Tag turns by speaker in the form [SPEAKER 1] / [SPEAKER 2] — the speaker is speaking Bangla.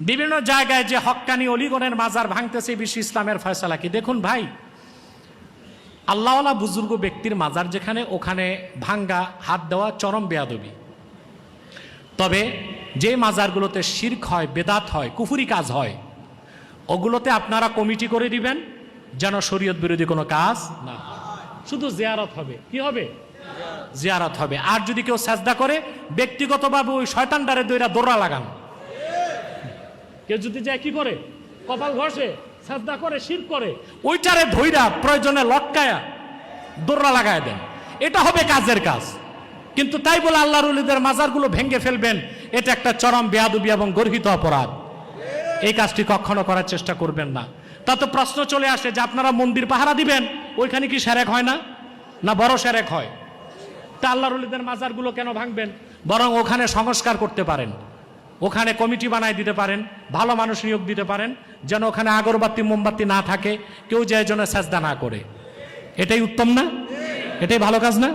[SPEAKER 1] বিভিন্ন জায়গায় যে হক্কানি অলিগণের মাজার ভাঙতেছে, বিশ্ব ইসলামের ফয়সালা কি? দেখুন ভাই, আল্লাহওয়ালা বুজুর্গ ব্যক্তির মাজার যেখানে, ওখানে ভাঙ্গা, হাত দেওয়া চরম বেয়াদবি। তবে যে মাজারগুলোতে শিরক হয়, বেদাত হয়, কুফরি কাজ হয়, ওগুলোতে আপনারা কমিটি করে দিবেন যেন শরীয়ত বিরোধী কোনো কাজ না হয়। শুধু জিয়ারত হবে। কি হবে? জিয়ারত হবে। আর যদি কেউ সাজদা করে, ব্যক্তিগতভাবে ওই শয়তানটারে দইরা দৌড়া লাগান। কেউ যদি যায় কি করে, কপাল ঘষে, সাজদা করে, শিরক করে, ওইটারে ধইরা প্রয়োজনে লটকায়া দৌড়া লাগায় দেন। এটা হবে কাজের কাজ। কিন্তু তাই বলে আল্লাহর ওলিদের মাজারগুলো ভেঙে ফেলবেন, এটা একটা চরম বেয়াদবি এবং গর্হিত অপরাধ। এই কাজটি কখনো করার চেষ্টা করবেন না। তাতে প্রশ্ন চলে আসে যে আপনারা মন্দির পাহারা দিবেন, ওইখানে কি শিরক হয় না? না বড় শিরক হয়। তা আল্লাহর ওলিদের মাজারগুলো কেন ভাঙবেন? বরং ওখানে সংস্কার করতে পারেন, ওখানে কমিটি বানায় দিতে পারেন, ভালো মানুষ নিয়োগ দিতে পারেন, যেন ওখানে আগরবাতি মোমবাতি না থাকে, কেউ যে জন্য সাজদা না করে। এটাই উত্তম না? এটাই ভালো কাজ না?